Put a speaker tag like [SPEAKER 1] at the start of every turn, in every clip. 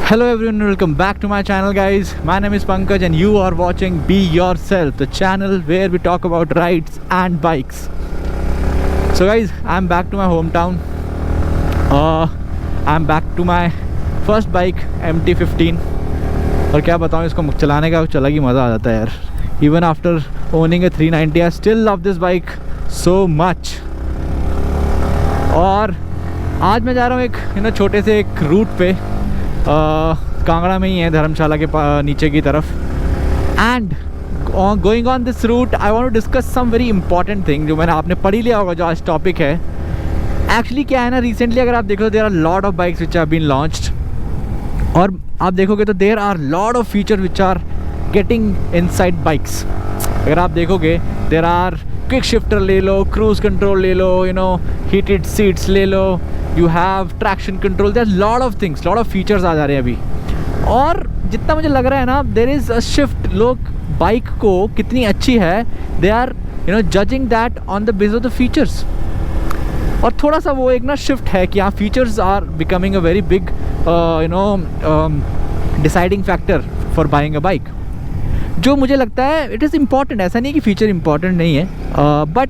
[SPEAKER 1] Hello everyone, welcome back to my channel guys. My name is Pankaj and you are watching Be Yourself, the channel where we talk about rides and bikes. So guys, I'm back to my hometown. I'm back to my first bike MT-15. और क्या बताऊँ, इसको चलाने का कुछ अलग ही मज़ा आ जाता है यार. Even after owning a 390, I still love this bike so much. और आज मैं जा रहा हूँ एक छोटे से एक रूट पे, कांगड़ा में ही है, धर्मशाला के नीचे की तरफ. And going on this route I want to discuss some very important thing जो मैंने आपने पढ़ ही लिया होगा, जो आज टॉपिक है. एक्चुअली क्या है ना, रिसेंटली अगर आप देखो there are lot of bikes which have been launched, और आप देखोगे तो there are lot of feature which are getting inside bikes. अगर आप देखोगे देयर आर क्विक शिफ्टर ले लो, क्रूज कंट्रोल ले लो, हीटेड सीट्स ले लो, you have traction control, there lot of things, lot of features आ जा रहे हैं अभी. और जितना मुझे लग रहा है ना, देयर इज़ अ शिफ्ट. लोग बाइक को कितनी अच्छी है, they are judging that on the base of the features. और थोड़ा सा वो एक ना शिफ्ट है कि हाँ, features are becoming a very big deciding factor for buying a bike. जो मुझे लगता है इट इज़ इम्पॉर्टेंट. ऐसा नहीं कि फीचर इम्पॉर्टेंट नहीं है, but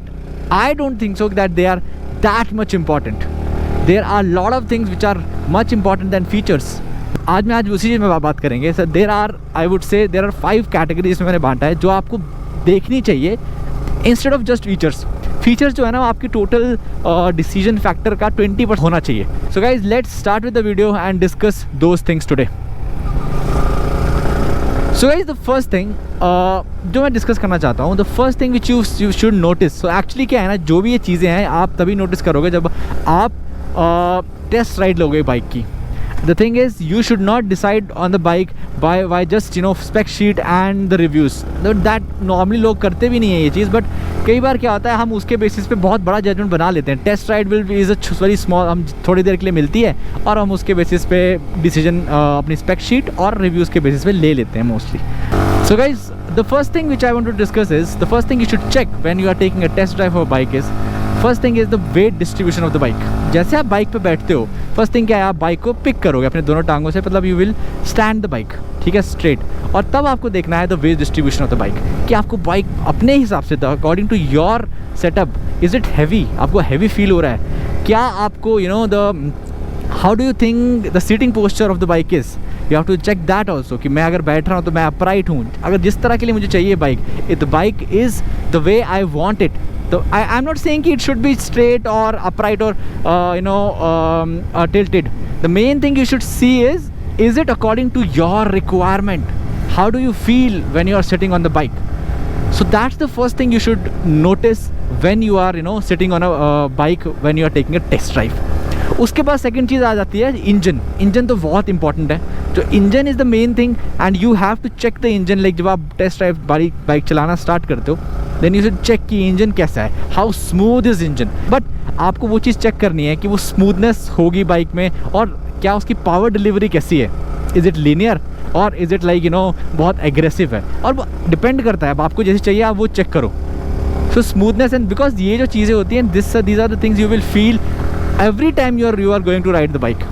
[SPEAKER 1] I don't think so that they are that much important. There are lot of things which are much important than features. आज उसी चीज़ में बात करेंगे. Sir there are, I would say there are 5 categories में मैंने बांटा है जो आपको देखनी चाहिए instead of just features. Features जो है ना, आपकी टोटल डिसीजन फैक्टर का 20% होना चाहिए. So guys, let's start with the video and discuss those things today. So guys, the first thing जो मैं डिस्कस करना चाहता हूँ, the first thing which you should notice. So actually क्या है ना, जो भी ये चीज़ें हैं आप तभी नोटिस करोगे जब आप टेस्ट राइड लोगे बाइक की. The thing is, you should not decide on the bike by just spec sheet and the reviews. That normally लोग करते भी नहीं है ये चीज़, बट कई बार क्या होता है, हम उसके बेसिस पे बहुत बड़ा जजमेंट बना लेते हैं. Test ride will is a very small, हम थोड़ी देर के लिए मिलती है और हम उसके बेसिस पे डिसीजन अपनी स्पेक शीट और रिव्यूज़ के बेसिस पे ले लेते हैं mostly. So guys, the first thing which I want to discuss is, the first thing you should check when you are taking a test drive of a bike is, first thing is the weight distribution of the bike. जैसे आप bike पे बैठते हो, first thing क्या है, आप bike को pick करोगे अपने दोनों टांगों से, मतलब you will stand the bike, ठीक है, स्ट्रेट. और तब आपको देखना है the weight distribution of the bike, कि आपको बाइक अपने हिसाब से, according to your setup, is it heavy, आपको हैवी फील हो रहा है क्या, आपको the how do you think the seating posture of the bike is. You have to check that also, कि मैं अगर बैठ रहा हूँ तो मैं अपराइट हूँ, अगर जिस तरह के लिए मुझे चाहिए bike, the bike is the way I want it. So I'm not saying it should be straight or upright or tilted. The main thing you should see is it according to your requirement? How do you feel when you are sitting on the bike? So that's the first thing you should notice when you are sitting on a bike when you are taking a test drive. उसके बाद second चीज़ आ जाती है engine. Engine तो बहुत important है. तो engine is the main thing and you have to check the engine. Like जब आप टेस्ट ड्राइव बाइक चलाना स्टार्ट करते हो, देन यू शुड चेक कि इंजन कैसा है, how smooth is engine. But आपको वो चीज़ चेक करनी है कि वो स्मूथनेस होगी बाइक में, और क्या उसकी पावर डिलीवरी कैसी है, इज़ इट लीनियर और इज़ इट लाइक बहुत एग्रेसिव है. और वो डिपेंड करता है, अब आपको जैसे चाहिए आप वो चेक करो. सो स्मूथनेस एंड बिकॉज ये जो चीज़ें होती हैं, these are the things you will feel every time you are going to ride the bike.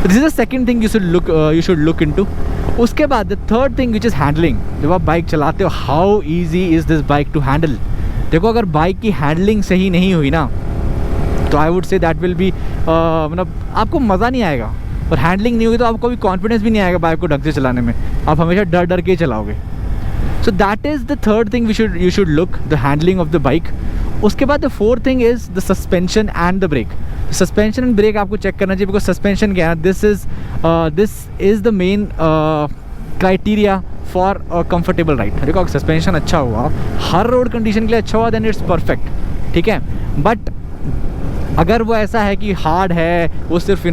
[SPEAKER 1] This is the second thing you should look into. उसके बाद the third thing which is handling. जब आप bike चलाते हो, how easy is this bike to handle? देखो, अगर bike की handling सही नहीं हुई ना, तो I would say that will be मतलब आपको मज़ा नहीं आएगा. और हैंडलिंग नहीं होगी तो आपको भी कॉन्फिडेंस भी नहीं आएगा बाइक को ढंग से चलाने में. आप हमेशा डर के ही चलाओगे. So that is the third thing you should look, the handling of the bike. उसके बाद the fourth thing is the suspension and the brake. Suspension and brake आपको चेक करना चाहिए, बिकॉज सस्पेंशन क्या है, this is the main criteria for a comfortable ride. देखो, अगर suspension अच्छा हुआ, हर रोड कंडीशन के लिए अच्छा हुआ, देन इट्स परफेक्ट, ठीक है. बट अगर वो ऐसा है कि हार्ड है, वो सिर्फ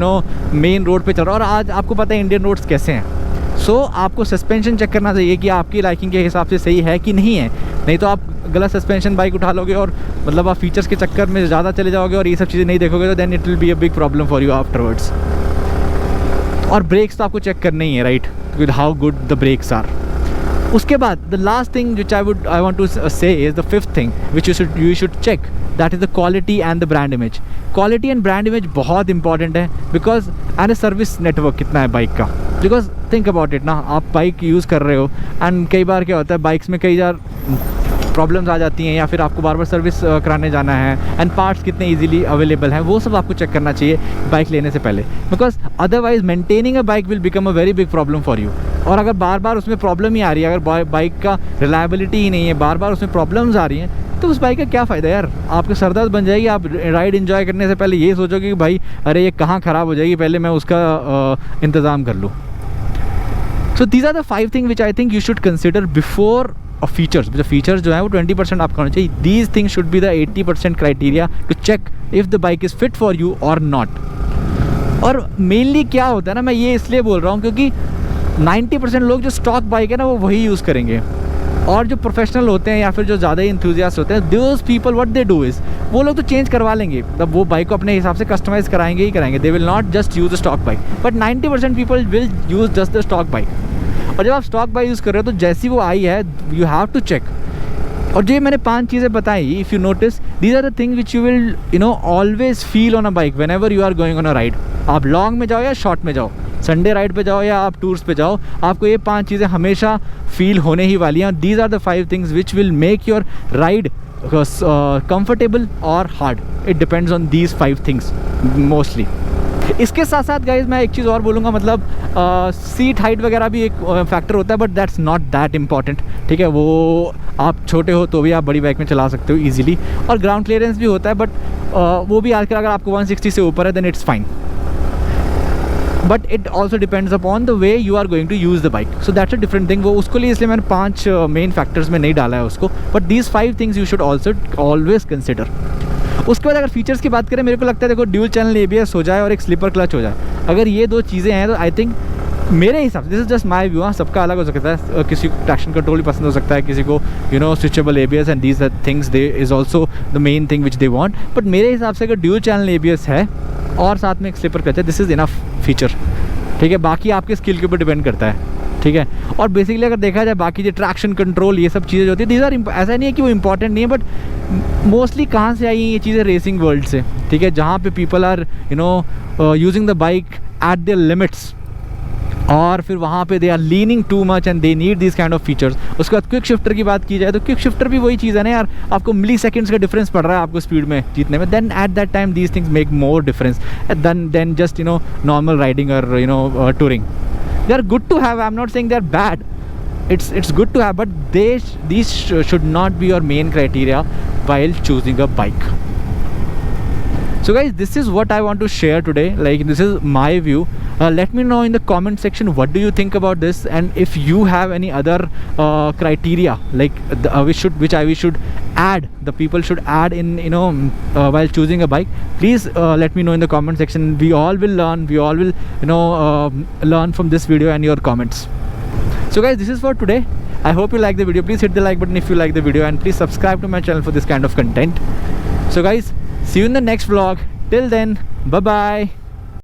[SPEAKER 1] मेन रोड पे चल रहा है, और आज आपको पता है इंडियन रोड्स कैसे हैं, सो आपको सस्पेंशन चेक करना चाहिए कि आपकी लाइकिंग के हिसाब से सही है कि नहीं है. नहीं तो आप गलत सस्पेंशन बाइक उठा लोगे और मतलब आप फीचर्स के चक्कर में ज़्यादा चले जाओगे और ये सब चीज़ें नहीं देखोगे, तो then it will be a big problem for you afterwards. और ब्रेक्स तो आपको चेक करना ही है, right, with how good the brakes are. उसके बाद the last thing which I want to say is the fifth thing which you should check, that is the quality and the brand image. Quality and brand image बहुत important है, because and service network कितना है bike का. Because think about it ना, आप bike use कर रहे हो एंड कई बार क्या होता है बाइक्स में कई बार प्रॉब्लम्स आ जाती हैं, या फिर आपको बार बार सर्विस कराने जाना है, एंड पार्ट्स कितने इजीली अवेलेबल हैं, वो सब आपको चेक करना चाहिए बाइक लेने से पहले. Because otherwise maintaining a bike will become a very big problem for you. और अगर बार बार उसमें प्रॉब्लम ही आ रही है, अगर बाइक का रिलायबिलिटी ही नहीं है, बार बार उसमें प्रॉब्लम्स आ रही हैं, तो उस बाइक का क्या फ़ायदा यार. आपके सरदर्द बन जाएगी. आप राइड एंजॉय करने से पहले ये सोचोगे कि भाई अरे ये कहाँ ख़राब हो जाएगी, पहले मैं उसका इंतज़ाम कर लूँ. So these are the 5 thing which I think you should consider before features. जो फीचर्स जो है वो 20% आपका होना चाहिए. These things should be the 80% criteria to check if the bike is fit for you और नॉट. और मेनली क्या होता है ना, मैं ये इसलिए बोल रहा हूँ क्योंकि 90% लोग जो स्टॉक बाइक है ना वो वही यूज़ करेंगे, और जो प्रोफेशनल होते हैं या फिर जो ज़्यादा इंथुजियास्ट होते हैं, those people what they do is, वो लोग तो चेंज करवा लेंगे, तब वो बाइक को अपने हिसाब से कस्टमाइज़ कराएंगे ही कराएंगे. They will not just use the stock bike, but 90% people will use just the stock bike. और जब आप स्टॉक बाइक यूज़ कर रहे हो तो जैसी वो आई है यू हैव टू चेक. और जो मैंने 5 चीज़ें बताई, if you notice, these are the thing which you will always feel on a bike whenever you are going on a ride. आप लॉन्ग में जाओ या शॉर्ट में जाओ, संडे राइड पे जाओ या आप टूर्स पे जाओ, आपको ये 5 चीज़ें हमेशा फील होने ही वाली हैं. These are the 5 things which will make your ride comfortable और hard. It depends on these 5 things mostly. इसके साथ साथ गाइज मैं एक चीज़ और बोलूँगा, मतलब सीट हाइट वगैरह भी एक फैक्टर होता है, but that's not that important. ठीक है, वो आप छोटे हो तो भी आप बड़ी बाइक में चला सकते हो ईजिली. और ग्राउंड क्लियरेंस भी होता है, बट वो भी आजकल अगर आपको 160 से ऊपर है then it's fine. But it also depends upon the way you are going to use the bike. So that's a different thing. वो उसके लिए इसलिए मैंने 5 मेन फैक्टर्स में नहीं डाला है उसको, but these 5 things you should also always consider. उसके बाद अगर फीचर्स की बात करें, मेरे को लगता है देखो ड्यूल चैनल ABS हो जाए और एक स्लीपर क्लच हो जाए, अगर ये 2 चीज़ें हैं तो आई थिंक मेरे हिसाब से, this is just my view, हाँ सबका अलग हो सकता है, किसी को ट्रैक्शन कंट्रोल भी पसंद हो सकता है, किसी को switchable ABS and these things they is also the main thing which they want. But मेरे हिसाब से अगर ड्यूल चैनल ABS है और साथ में एक स्लीपर क्लच है, दिस इज़ इनफ फीचर. ठीक है, बाकी आपके स्किल के ऊपर डिपेंड करता है. ठीक है, और बेसिकली अगर देखा जाए बाकी जो ट्रैक्शन कंट्रोल ये सब चीज़ें जो होती है, दीज आर ऐसा नहीं है कि वो इंपॉर्टेंट नहीं है, बट मोस्टली कहाँ से आई हैं ये चीज़ें, रेसिंग वर्ल्ड से. ठीक है, जहाँ पे people are using the bike at their limits, और फिर वहाँ पे they are leaning too much and they need this kind of features. उसके बाद क्विक शिफ्टर की बात की जाए तो क्विक शिफ्टर भी वही चीज़ है ना यार, आपको मिली सेकेंड्स का डिफरेंस पड़ रहा है आपको स्पीड में जीतने में, then at that time these things make more difference than just normal riding और touring. They are good to have. I'm not saying they're bad. It's good to have, but these should not be your main criteria while choosing a bike. So guys, this is what I want to share today. Like, this is my view. Let me know in the comment section what do you think about this, and if you have any other criteria like which we should add, the people should add in while choosing a bike. Please let me know in the comment section. We all will learn. We all will learn from this video and your comments. So guys, this is for today. I hope you like the video. Please hit the like button if you like the video, and please subscribe to my channel for this kind of content. So guys, see you in the next vlog. Till then, bye bye.